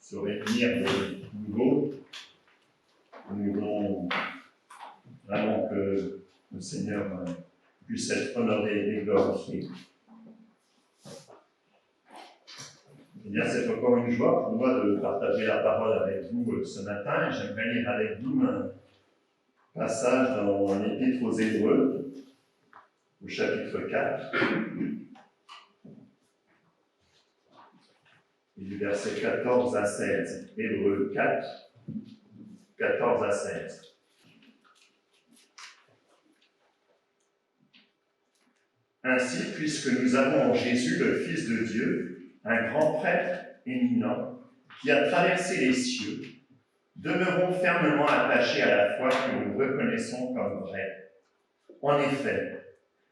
se réunir de nouveau. Nous voulons vraiment que le Seigneur puisse être honoré et glorifié. Eh bien, c'est encore une joie pour moi de partager la parole avec vous ce matin. J'aimerais lire avec vous un passage dans l'Épître aux Hébreux, au chapitre 4, et du verset 14 à 16. Hébreux 4, 14 à 16. Ainsi, puisque nous avons en Jésus, le Fils de Dieu, un grand prêtre éminent, qui a traversé les cieux, demeurons fermement attachés à la foi que nous reconnaissons comme vraie. En effet,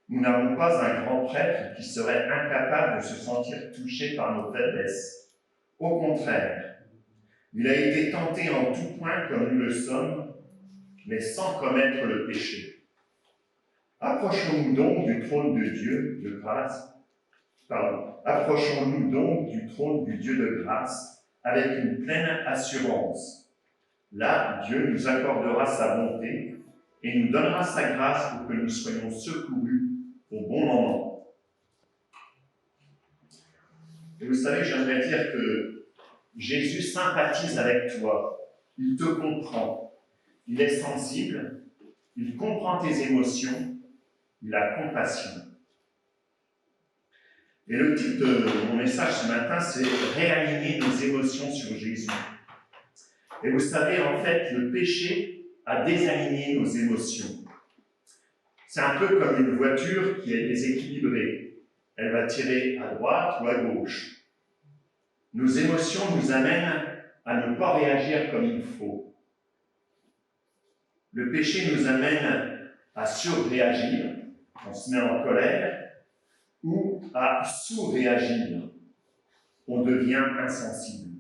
nous n'avons pas un grand prêtre qui serait incapable de se sentir touché par nos faiblesses. Au contraire, il a été tenté en tout point comme nous le sommes, mais sans commettre le péché. Approchons-nous donc du trône de Dieu de grâce, approchons-nous donc du trône du Dieu de grâce avec une pleine assurance. Là, Dieu nous accordera sa bonté et nous donnera sa grâce pour que nous soyons secourus au bon moment. Et vous savez, j'aimerais dire que Jésus sympathise avec toi, il te comprend, il est sensible, il comprend tes émotions, il a compassion. Et le titre de mon message ce matin, c'est « Réaligner nos émotions sur Jésus ». Et vous savez, en fait, le péché a désaligné nos émotions. C'est un peu comme une voiture qui est déséquilibrée. Elle va tirer à droite ou à gauche. Nos émotions nous amènent à ne pas réagir comme il faut. Le péché nous amène à surréagir, on se met en colère, ou à sous-réagir, on devient insensible.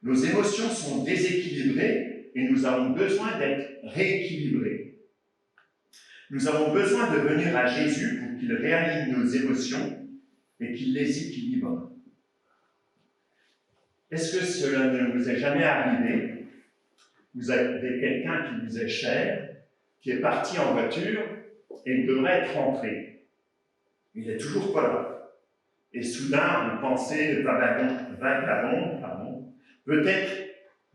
Nos émotions sont déséquilibrées et nous avons besoin d'être rééquilibrés. Nous avons besoin de venir à Jésus pour qu'il réaligne nos émotions et qu'il les équilibre. Est-ce que cela ne vous est jamais arrivé? Vous avez quelqu'un qui vous est cher, qui est parti en voiture et il devrait être rentré. Il n'est toujours pas là. Et soudain, vous pensez, vagabond, peut-être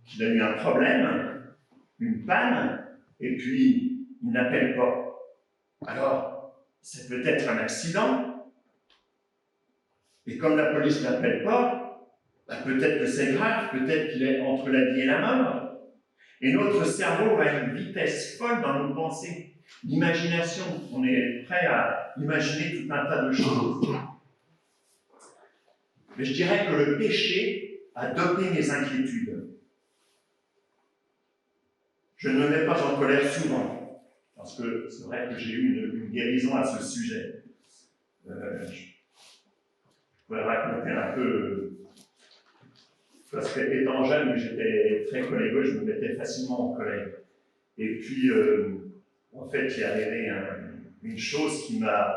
qu'il a eu un problème, une panne, et puis il n'appelle pas. Alors, c'est peut-être un accident. Et comme la police n'appelle pas, peut-être que c'est grave, peut-être qu'il est entre la vie et la mort. Et notre cerveau va à une vitesse folle dans nos pensées. L'imagination, on est prêt à imaginer tout un tas de choses. Mais je dirais que le péché a dopé mes inquiétudes. Je ne me mets pas en colère souvent, parce que c'est vrai que j'ai eu une guérison à ce sujet. Je pourrais raconter un peu, parce qu'étant jeune, j'étais très coléreux, je me mettais facilement en colère. Et puis, en fait, il y avait une chose qui m'a...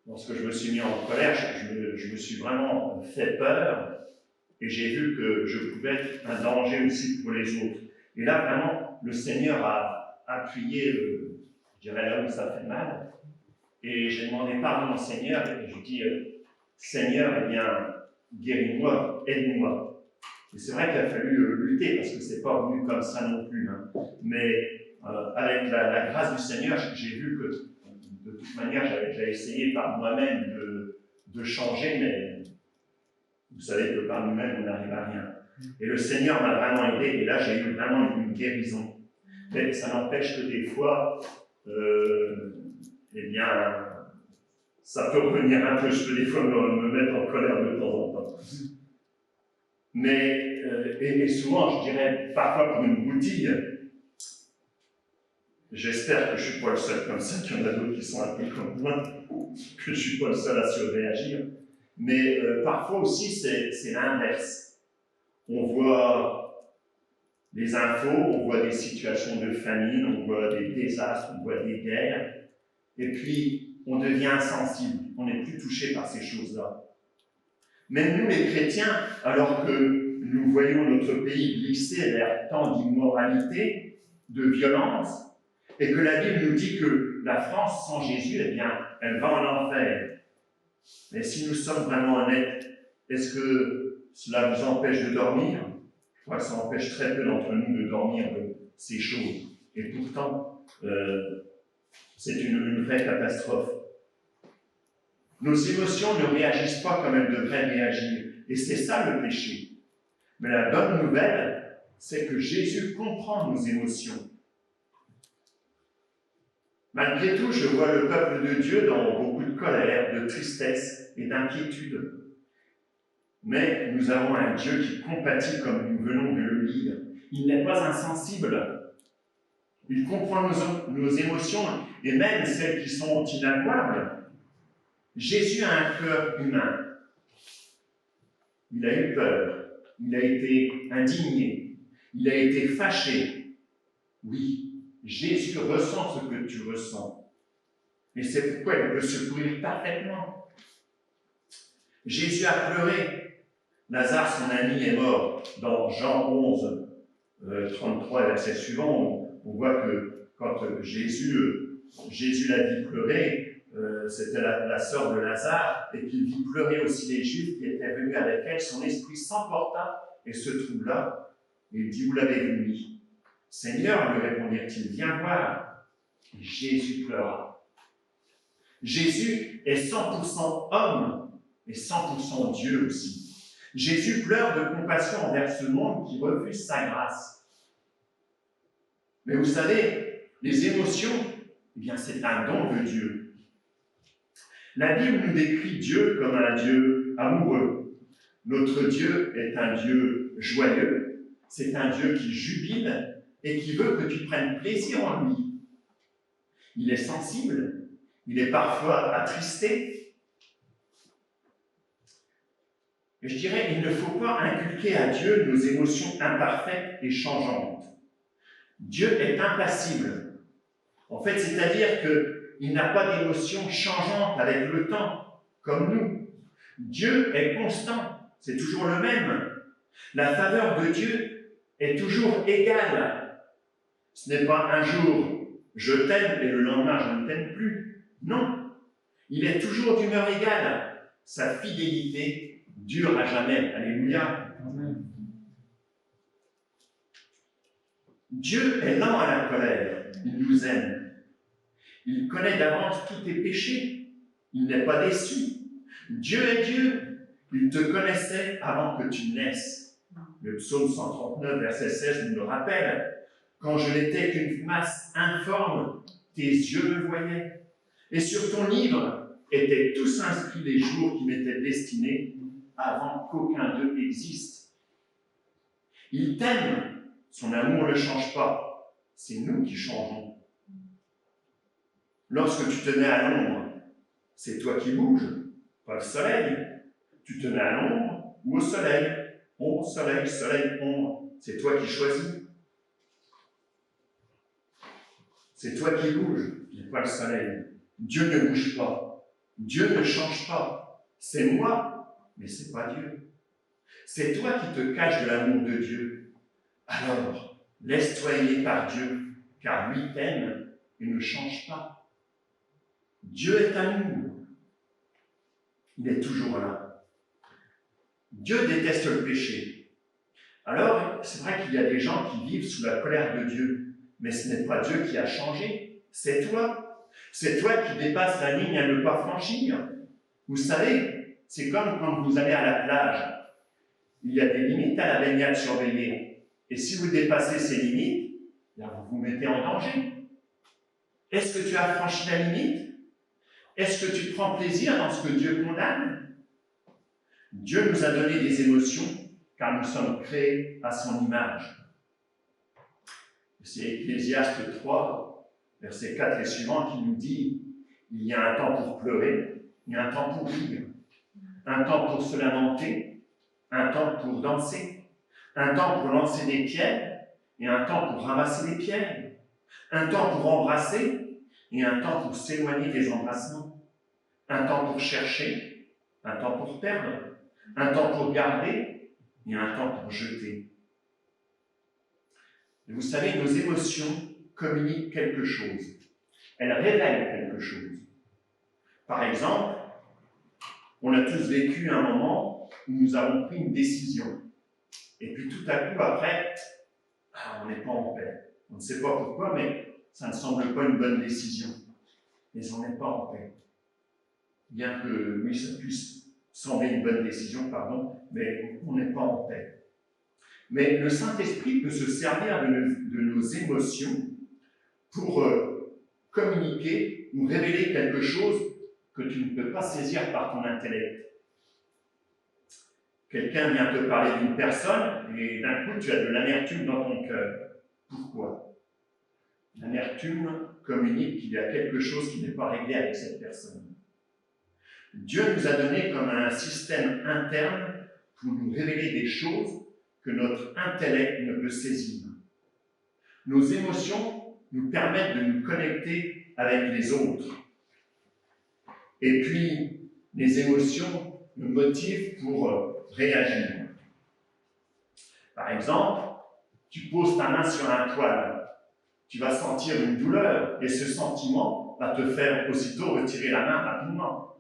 Lorsque je me suis mis en colère, je me suis vraiment fait peur et j'ai vu que je pouvais être un danger aussi pour les autres. Et là, vraiment, le Seigneur a appuyé, je dirais là où ça fait mal. Et j'ai demandé pardon au Seigneur et je dis Seigneur, eh bien, guéris-moi, aide-moi. Et c'est vrai qu'il a fallu lutter parce que c'est pas venu comme ça non plus. Hein. Mais avec la grâce du Seigneur, j'ai vu que de toute manière, j'avais essayé par moi-même de changer, mais vous savez que par nous-mêmes, on n'arrive à rien. Et le Seigneur m'a vraiment aidé, et là, j'ai eu vraiment une guérison. Mais ça n'empêche que des fois, eh bien, ça peut revenir un peu, je peux des fois me mettre en colère de temps en temps. Mais, et souvent, je dirais, parfois pour une broutille, j'espère que je ne suis pas le seul comme ça, qu'il y en a d'autres qui sont un peu comme moi, que je ne suis pas le seul à surréagir. Mais parfois aussi, c'est l'inverse. On voit des infos, on voit des situations de famine, on voit des désastres, on voit des guerres, et puis on devient insensible, on n'est plus touché par ces choses-là. Même nous, les chrétiens, alors que nous voyons notre pays glisser vers tant d'immoralité, de violence, et que la Bible nous dit que la France sans Jésus, eh bien, elle va en enfer. Mais si nous sommes vraiment honnêtes, est-ce que cela vous empêche de dormir? Je crois que ça empêche très peu d'entre nous de dormir de ces choses. Et pourtant, c'est une vraie catastrophe. Nos émotions ne réagissent pas comme elles devraient réagir. Et c'est ça le péché. Mais la bonne nouvelle, c'est que Jésus comprend nos émotions. Malgré tout, je vois le peuple de Dieu dans beaucoup de colère, de tristesse et d'inquiétude. Mais nous avons un Dieu qui compatit comme nous venons de le lire. Il n'est pas insensible. Il comprend nos émotions et même celles qui sont inavouables. Jésus a un cœur humain. Il a eu peur. Il a été indigné. Il a été fâché. Oui, Jésus ressent ce que tu ressens. Et c'est pourquoi il peut secourir parfaitement. Jésus a pleuré. Lazare, son ami, est mort. Dans Jean 11, 33, verset suivant, on voit que quand Jésus l'a vu pleurer, c'était la sœur de Lazare, et qu'il vit pleurer aussi les Juifs qui étaient venus avec elle. Son esprit s'emporta et se troubla. Et il dit, où l'avez-vous mis? Seigneur, lui répondirent-ils, viens voir. Et Jésus pleura. Jésus est 100% homme et 100% Dieu aussi. Jésus pleure de compassion envers ce monde qui refuse sa grâce. Mais vous savez, les émotions, eh bien, c'est un don de Dieu. La Bible nous décrit Dieu comme un Dieu amoureux. Notre Dieu est un Dieu joyeux, c'est un Dieu qui jubile et qui veut que tu prennes plaisir en lui. Il est sensible, il est parfois attristé. Et je dirais, il ne faut pas inculquer à Dieu nos émotions imparfaites et changeantes. Dieu est impassible. En fait, c'est-à-dire qu'il n'a pas d'émotions changeantes avec le temps, comme nous. Dieu est constant, c'est toujours le même. La faveur de Dieu est toujours égale. Ce n'est pas un jour, je t'aime et le lendemain, je ne t'aime plus. Non, il est toujours d'humeur égale. Sa fidélité dure à jamais. Alléluia. Amen. Dieu est lent à la colère. Il nous aime. Il connaît d'avance tous tes péchés. Il n'est pas déçu. Dieu est Dieu. Il te connaissait avant que tu naisses. Le psaume 139, verset 16 nous le rappelle. Quand je n'étais qu'une masse informe, tes yeux me voyaient. Et sur ton livre étaient tous inscrits les jours qui m'étaient destinés avant qu'aucun d'eux existe. Il t'aime, son amour ne change pas, c'est nous qui changeons. Lorsque tu te mets à l'ombre, c'est toi qui bouges, pas le soleil. Tu te mets à l'ombre ou au soleil. Ombre, soleil, soleil, ombre, c'est toi qui choisis. C'est toi qui bouges, pas le soleil. Dieu ne bouge pas, Dieu ne change pas. C'est moi, mais c'est pas Dieu. C'est toi qui te caches de l'amour de Dieu. Alors, laisse-toi aimer par Dieu, car lui t'aime et ne change pas. Dieu est amour. Il est toujours là. Dieu déteste le péché. Alors, c'est vrai qu'il y a des gens qui vivent sous la colère de Dieu, mais ce n'est pas Dieu qui a changé, c'est toi. C'est toi qui dépasses la ligne à ne pas franchir. Vous savez, c'est comme quand vous allez à la plage. Il y a des limites à la baignade surveillée. Et si vous dépassez ces limites, là, vous vous mettez en danger. Est-ce que tu as franchi la limite? Est-ce que tu prends plaisir dans ce que Dieu condamne? Dieu nous a donné des émotions, car nous sommes créés à son image. C'est Ecclésiaste 3, verset 4 et suivant, qui nous dit « Il y a un temps pour pleurer, il y a un temps pour rire, un temps pour se lamenter, un temps pour danser, un temps pour lancer des pierres et un temps pour ramasser des pierres, un temps pour embrasser et un temps pour s'éloigner des embrassements, un temps pour chercher, un temps pour perdre, un temps pour garder et un temps pour jeter. Et vous savez, nos émotions communiquent quelque chose. Elles révèlent quelque chose. Par exemple, on a tous vécu un moment où nous avons pris une décision. Et puis tout à coup, après, on n'est pas en paix. On ne sait pas pourquoi, mais ça ne semble pas une bonne décision. Mais on n'est pas en paix. Bien que, oui, ça puisse sembler une bonne décision, mais on n'est pas en paix. Mais le Saint-Esprit peut se servir de nos émotions pour communiquer ou révéler quelque chose que tu ne peux pas saisir par ton intellect. Quelqu'un vient te parler d'une personne et d'un coup tu as de l'amertume dans ton cœur. Pourquoi? L'amertume communique qu'il y a quelque chose qui n'est pas réglé avec cette personne. Dieu nous a donné comme un système interne pour nous révéler des choses que notre intellect ne peut saisir. Nos émotions nous permettent de nous connecter avec les autres. Et puis, les émotions nous motivent pour réagir. Par exemple, tu poses ta main sur un poil, tu vas sentir une douleur et ce sentiment va te faire aussitôt retirer la main rapidement.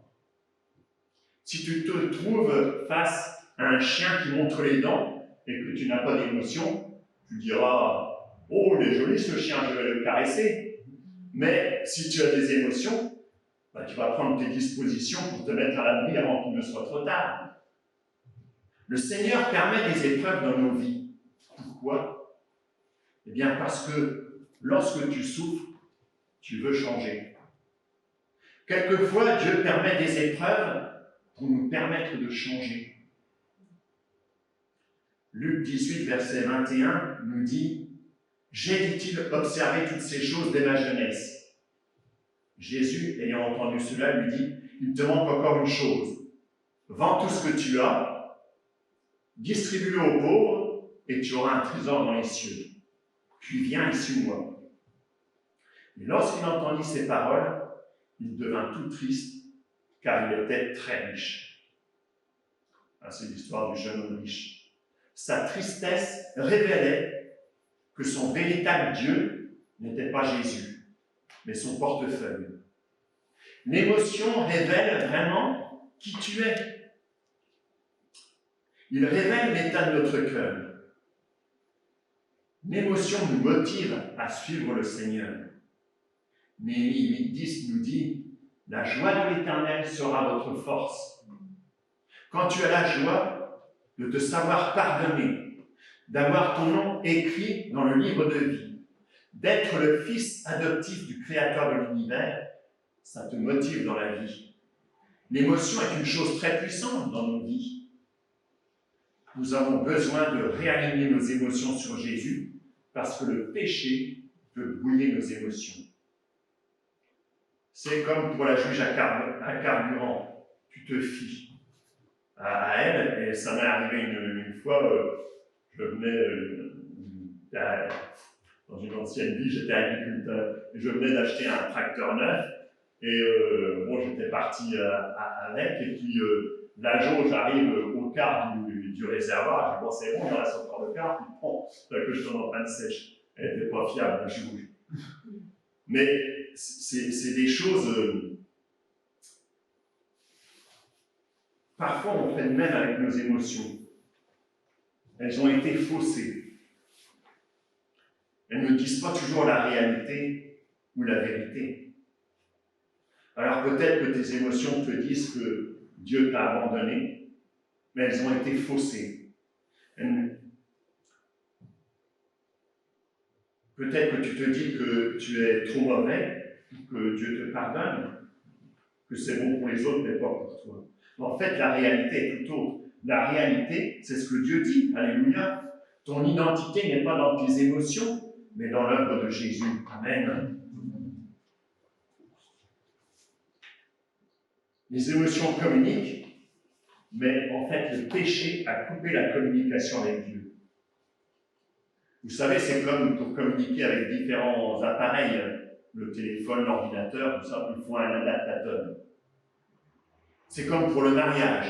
Si tu te trouves face à un chien qui montre les dents et que tu n'as pas d'émotion, tu diras « Oh, il est joli ce chien, je vais le caresser ». Mais si tu as des émotions, tu vas prendre tes dispositions pour te mettre à l'abri avant qu'il ne soit trop tard. Le Seigneur permet des épreuves dans nos vies. Pourquoi? Eh bien parce que lorsque tu souffres, tu veux changer. Quelquefois, Dieu permet des épreuves pour nous permettre de changer. Luc 18, verset 21 nous dit « J'ai, dit-il, observé toutes ces choses dès ma jeunesse. » Jésus, ayant entendu cela, lui dit « Il te manque encore une chose. Vends tout ce que tu as, distribue-le aux pauvres, et tu auras un trésor dans les cieux. Puis viens et suis-moi. » Et lorsqu'il entendit ces paroles, il devint tout triste, car il était très riche. C'est l'histoire du jeune homme riche. Sa tristesse révélait que son véritable Dieu n'était pas Jésus, mais son portefeuille. L'émotion révèle vraiment qui tu es. Il révèle l'état de notre cœur. L'émotion nous motive à suivre le Seigneur. Néhémie 8:10 nous dit « La joie de l'Éternel sera votre force. » Quand tu as la joie de te savoir pardonner, d'avoir ton nom écrit dans le livre de vie, d'être le fils adoptif du Créateur de l'univers, ça te motive dans la vie. L'émotion est une chose très puissante dans nos vies. Nous avons besoin de réaligner nos émotions sur Jésus parce que le péché peut brouiller nos émotions. C'est comme pour la juge à carburant. Tu te fies à elle, et ça m'est arrivé une fois, je venais dans une ancienne vie, j'étais agriculteur, et je venais d'acheter un tracteur neuf, et j'étais parti avec, et puis la jauge arrive au quart du réservoir, je dis bon c'est bon, il en reste encore le quart, puis bon, que je tombe en panne sèche. Elle n'était pas fiable, la jauge. Mais c'est des choses... Parfois, on fait de même avec nos émotions. Elles ont été faussées. Elles ne disent pas toujours la réalité ou la vérité. Alors peut-être que tes émotions te disent que Dieu t'a abandonné, mais elles ont été faussées. Peut-être que tu te dis que tu es trop mauvais, que Dieu te pardonne, que c'est bon pour les autres, mais pas pour toi. Mais en fait, la réalité est tout autre. La réalité, c'est ce que Dieu dit. Alléluia. Ton identité n'est pas dans tes émotions, mais dans l'œuvre de Jésus. Amen. Les émotions communiquent, mais en fait, le péché a coupé la communication avec Dieu. Vous savez, c'est comme pour communiquer avec différents appareils, le téléphone, l'ordinateur, tout ça, il faut un adaptateur. C'est comme pour le mariage.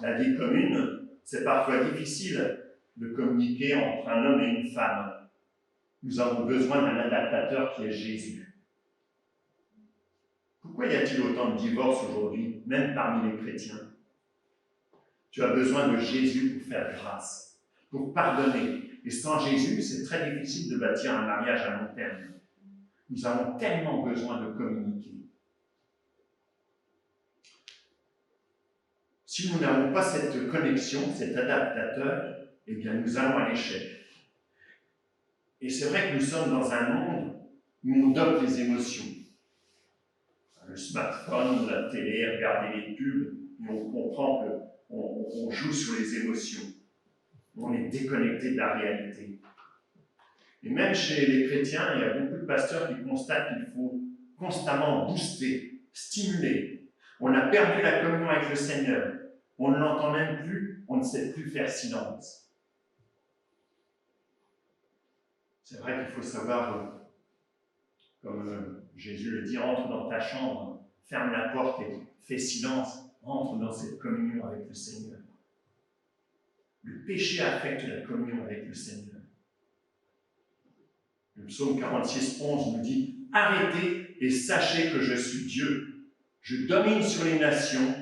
La vie commune, c'est parfois difficile de communiquer entre un homme et une femme. Nous avons besoin d'un adaptateur qui est Jésus. Pourquoi y a-t-il autant de divorces aujourd'hui, même parmi les chrétiens? Tu as besoin de Jésus pour faire grâce, pour pardonner. Et sans Jésus, c'est très difficile de bâtir un mariage à long terme. Nous avons tellement besoin de communiquer. Si nous n'avons pas cette connexion, cet adaptateur, eh bien nous allons à l'échec. Et c'est vrai que nous sommes dans un monde où on dope les émotions. Le smartphone, la télé, regarder les pubs, et on comprend qu'on joue sur les émotions. On est déconnecté de la réalité. Et même chez les chrétiens, il y a beaucoup de pasteurs qui constatent qu'il faut constamment booster, stimuler. On a perdu la communion avec le Seigneur. On ne l'entend même plus, on ne sait plus faire silence. C'est vrai qu'il faut savoir, comme Jésus le dit, entre dans ta chambre, ferme la porte et fais silence, entre dans cette communion avec le Seigneur. Le péché affecte la communion avec le Seigneur. Le psaume 46, 11 nous dit « Arrêtez et sachez que je suis Dieu. Je domine sur les nations,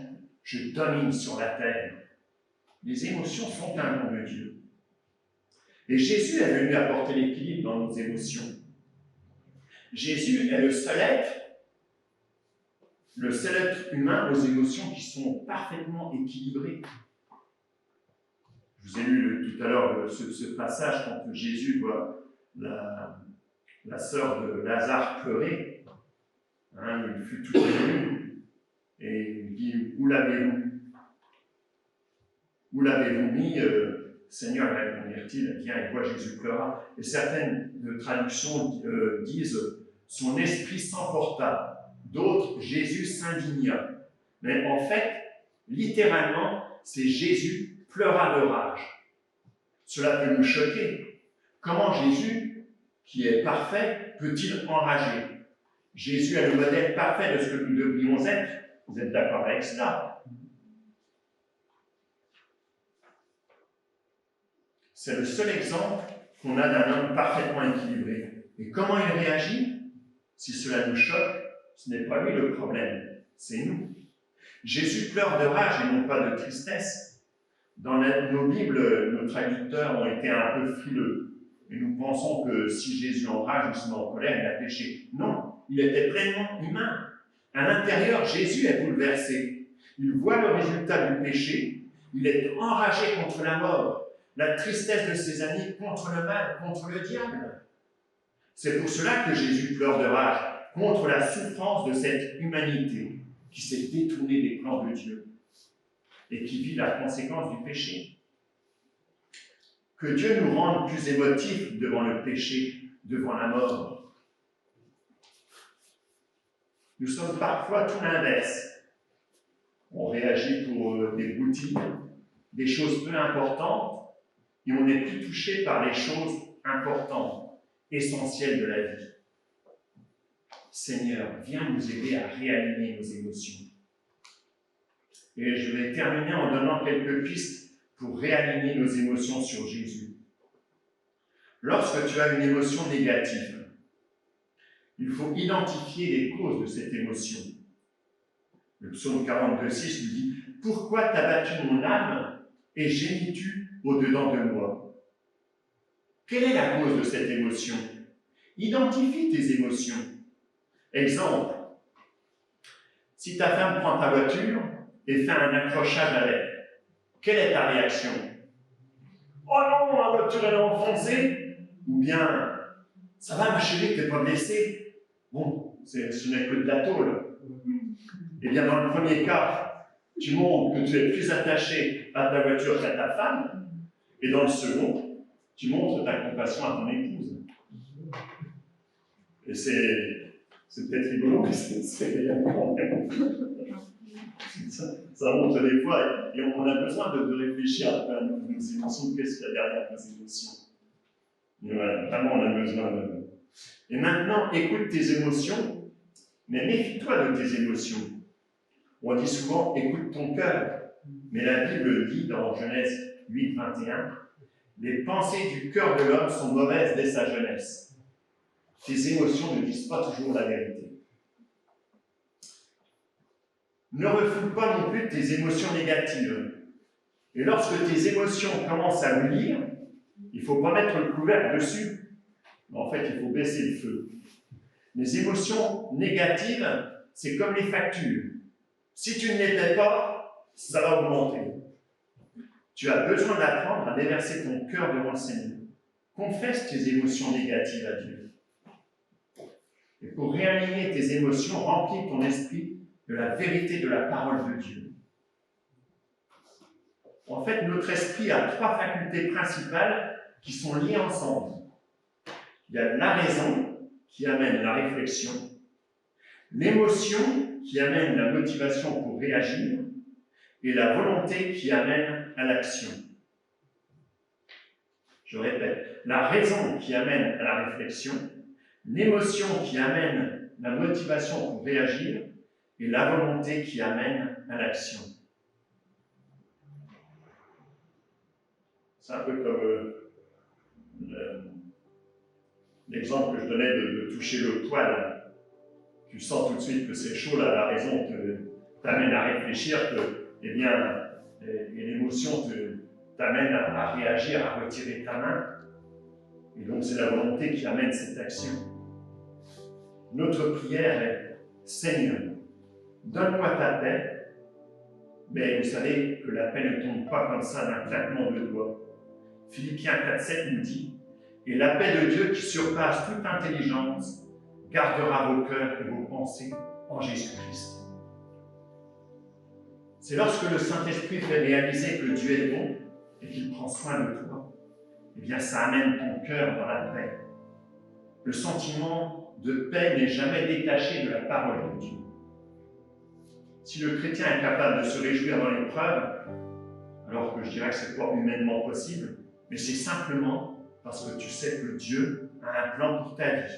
je domine sur la terre. » Les émotions sont un don de Dieu. Et Jésus est venu apporter l'équilibre dans nos émotions. Jésus est le seul être humain aux émotions qui sont parfaitement équilibrées. Je vous ai lu tout à l'heure ce passage quand Jésus voit la sœur de Lazare pleurer. Il fut tout ému. Et il dit, où l'avez-vous mis Seigneur, répondit-il, viens et vois, Jésus pleura. Et certaines traductions disent, son esprit s'emporta. D'autres, Jésus s'indigna. Mais en fait, littéralement, c'est Jésus pleura de rage. Cela peut nous choquer. Comment Jésus, qui est parfait, peut-il enrager? Jésus est le modèle parfait de ce que nous devrions être. Vous êtes d'accord avec cela? C'est le seul exemple qu'on a d'un homme parfaitement équilibré. Et comment il réagit? Si cela nous choque, ce n'est pas lui le problème, c'est nous. Jésus pleure de rage et non pas de tristesse. Dans nos Bibles, nos traducteurs ont été un peu frileux. Et nous pensons que si Jésus enrage ou se met en colère, il a péché. Non, il était pleinement humain. À l'intérieur, Jésus est bouleversé. Il voit le résultat du péché. Il est enragé contre la mort, la tristesse de ses amis, contre le mal, contre le diable. C'est pour cela que Jésus pleure de rage, contre la souffrance de cette humanité qui s'est détournée des plans de Dieu et qui vit la conséquence du péché. Que Dieu nous rende plus émotifs devant le péché, devant la mort. Nous sommes parfois tout l'inverse. On réagit pour des boutiques, des choses peu importantes, et on n'est plus touché par les choses importantes, essentielles de la vie. Seigneur, viens nous aider à réaligner nos émotions. Et je vais terminer en donnant quelques pistes pour réaligner nos émotions sur Jésus. Lorsque tu as une émotion négative, il faut identifier les causes de cette émotion. Le psaume 42,6 nous dit « Pourquoi t'as battu mon âme et gémis-tu au-dedans de moi ?» Quelle est la cause de cette émotion? Identifie tes émotions. Exemple, si ta femme prend ta voiture et fait un accrochage avec, quelle est ta réaction? Oh non, ma voiture elle est enfoncée. Ou bien, ça va ma chérie, t'es pas blessée? Bon, ce n'est que de la tôle. Eh bien, dans le premier cas, tu montres que tu es plus attaché à ta voiture qu'à ta femme. Et dans le second, tu montres ta compassion à ton épouse. Et c'est peut-être rigolo, mais c'est réellement. Ça montre des fois, et on a besoin de réfléchir à nos émotions, qu'est-ce qu'il y a derrière nos émotions. Et voilà, vraiment, on a besoin de. Et maintenant, écoute tes émotions, mais méfie-toi de tes émotions. On dit souvent, écoute ton cœur. mais la Bible dit dans Genèse 8, 21, « Les pensées du cœur de l'homme sont mauvaises dès sa jeunesse. » Tes émotions ne disent pas toujours la vérité. Ne refoule pas non plus tes émotions négatives. Et lorsque tes émotions commencent à bouillir, il ne faut pas mettre le couvercle dessus. En fait, il faut baisser le feu. Les émotions négatives, c'est comme les factures. Si tu ne les paies pas, ça va augmenter. Tu as besoin d'apprendre à déverser ton cœur devant le Seigneur. Confesse tes émotions négatives à Dieu. Et pour réaligner tes émotions, remplis ton esprit de la vérité de la parole de Dieu. En fait, notre esprit a trois facultés principales qui sont liées ensemble. Il y a la raison qui amène la réflexion, l'émotion qui amène la motivation pour réagir et la volonté qui amène à l'action. Je répète, la raison qui amène à la réflexion, l'émotion qui amène la motivation pour réagir et la volonté qui amène à l'action. C'est un peu comme l'exemple que je donnais de toucher le poil. Tu sens tout de suite que c'est chaud, là, la raison t'amène à réfléchir, et l'émotion t'amène à réagir, à retirer ta main. Et donc c'est la volonté qui amène cette action. Notre prière est « Seigneur, donne-moi ta paix », mais vous savez que la paix ne tombe pas comme ça d'un claquement de doigts. Philippiens 4,7 nous dit « Et la paix de Dieu qui surpasse toute intelligence gardera vos cœurs et vos pensées en Jésus-Christ. » C'est lorsque le Saint-Esprit fait réaliser que Dieu est bon et qu'il prend soin de toi, eh bien ça amène ton cœur dans la paix. Le sentiment de paix n'est jamais détaché de la parole de Dieu. Si le chrétien est capable de se réjouir dans l'épreuve, alors que je dirais que ce n'est pas humainement possible, mais c'est simplement parce que tu sais que Dieu a un plan pour ta vie.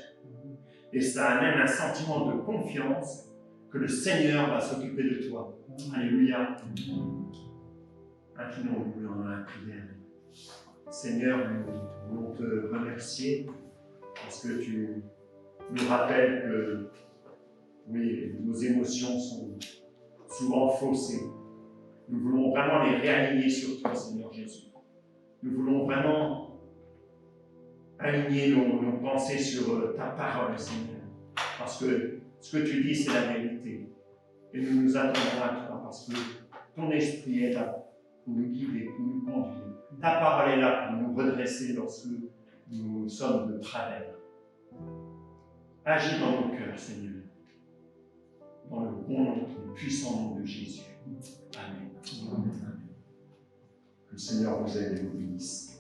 Et ça amène un sentiment de confiance que le Seigneur va s'occuper de toi. Alléluia. Inclinons-nous dans la prière. Seigneur, nous voulons te remercier parce que tu nous rappelles que, oui, nos émotions sont souvent faussées. Nous voulons vraiment les réaligner sur toi, Seigneur Jésus. Nous voulons vraiment aligner nos pensées sur ta parole, Seigneur. Parce que ce que tu dis, c'est la vérité. Et nous nous attendons à toi parce que ton esprit est là pour nous guider, pour nous conduire. Ta parole est là pour nous redresser lorsque nous sommes de travers. Agis dans nos cœurs, Seigneur. Dans le bon nom, le puissant nom de Jésus. Amen. Amen. Que le Seigneur vous aide et vous bénisse.